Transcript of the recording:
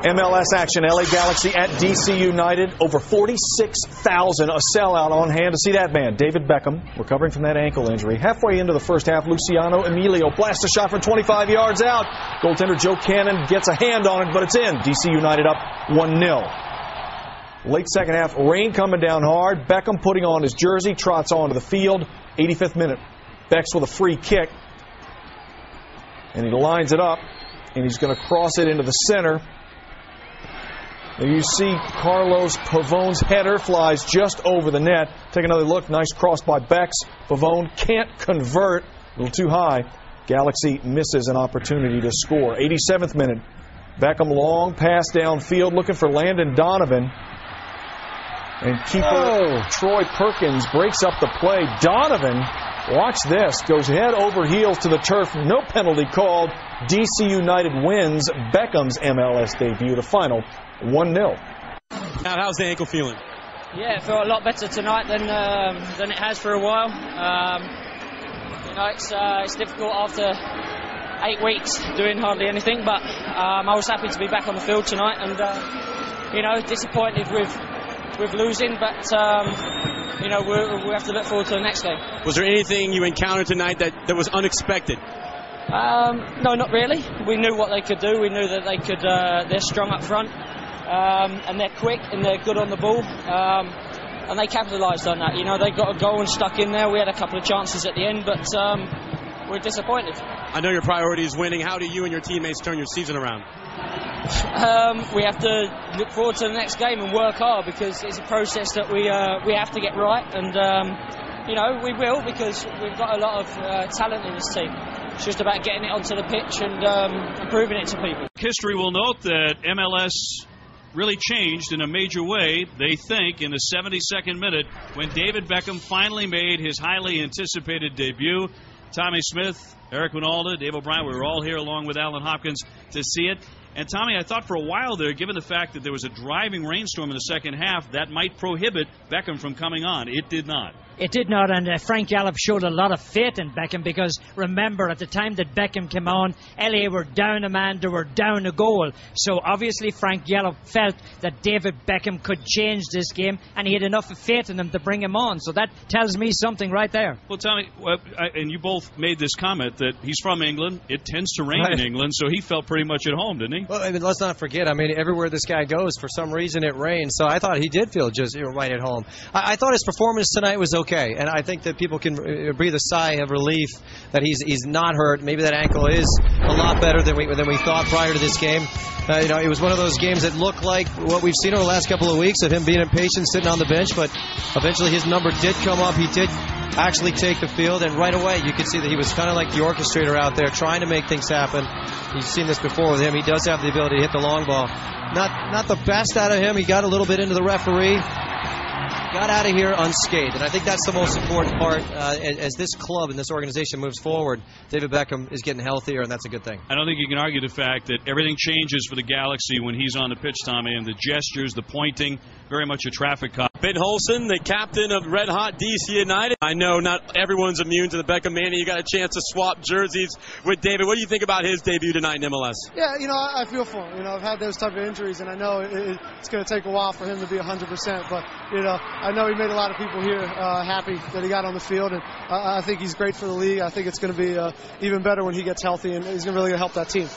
MLS action, LA Galaxy at DC United. Over 46,000, a sellout on hand to see that man, David Beckham, recovering from that ankle injury. Halfway into the first half, Luciano Emilio blasts a shot from 25 yards out. Goaltender Joe Cannon gets a hand on it, but it's in. DC United up 1-0. Late second half, rain coming down hard. Beckham putting on his jersey, trots onto the field. 85th minute, Becks with a free kick. And he lines it up, and he's going to cross it into the center. And you see Carlos Pavon's header flies just over the net. Take another look. Nice cross by Becks. Pavone can't convert. A little too high. Galaxy misses an opportunity to score. 87th minute. Beckham long pass downfield looking for Landon Donovan. And keeper Troy Perkins breaks up the play. Donovan, watch this, goes head over heels to the turf. No penalty called. DC United wins Beckham's MLS debut. The final 1-0. Now, how's the ankle feeling? Yeah, it felt a lot better tonight than it has for a while. It's difficult after 8 weeks doing hardly anything, but I was happy to be back on the field tonight, and disappointed with losing, but we have to look forward to the next game. Was there anything you encountered tonight that was unexpected? No, not really. We knew what they could do. We knew that they're strong up front, and they're quick and they're good on the ball, and they capitalised on that. They got a goal and stuck in there. We had a couple of chances at the end, but we're disappointed. I know your priority is winning. How do you and your teammates turn your season around? We have to look forward to the next game and work hard, because it's a process that we have to get right, and we will, because we've got a lot of talent in this team. It's just about getting it onto the pitch and proving it to people. History will note that MLS really changed in a major way, they think, in the 72nd minute when David Beckham finally made his highly anticipated debut. Tommy Smith, Eric Winalda, Dave O'Brien, we were all here along with Alan Hopkins to see it. And Tommy, I thought for a while there, given the fact that there was a driving rainstorm in the second half, that might prohibit Beckham from coming on. It did not. It did not, and Frank Gallup showed a lot of faith in Beckham, because remember, at the time that Beckham came on, LA were down a man, they were down a goal. So obviously Frank Gallup felt that David Beckham could change this game, and he had enough faith in him to bring him on. So that tells me something right there. Well, Tommy, and you both made this comment that he's from England. It tends to rain in England, so he felt pretty much at home, didn't he? Well, let's not forget, everywhere this guy goes, for some reason it rains. So I thought he did feel just right at home. I thought his performance tonight was okay, and I think that people can breathe a sigh of relief that he's not hurt. Maybe that ankle is a lot better than we thought prior to this game. It was one of those games that looked like what we've seen over the last couple of weeks of him being impatient, sitting on the bench, but eventually his number did come up. He did actually take the field, and right away you could see that he was kind of like the orchestrator out there trying to make things happen. You've seen this before with him. He does have the ability to hit the long ball. Not the best out of him. He got a little bit into the referee. Got out of here unscathed, and I think that's the most important part as this club and this organization moves forward. David Beckham is getting healthier, and that's a good thing. I don't think you can argue the fact that everything changes for the Galaxy when he's on the pitch, Tommy, and the gestures, the pointing, very much a traffic cop. Ben Holson, the captain of Red Hot DC United. I know not everyone's immune to the Beckham mania. You got a chance to swap jerseys with David. What do you think about his debut tonight in MLS? Yeah, I feel for him. I've had those type of injuries, and I know it's going to take a while for him to be 100%, but, I know he made a lot of people here happy that he got on the field, and I think he's great for the league. I think it's going to be even better when he gets healthy, and he's going to really help that team.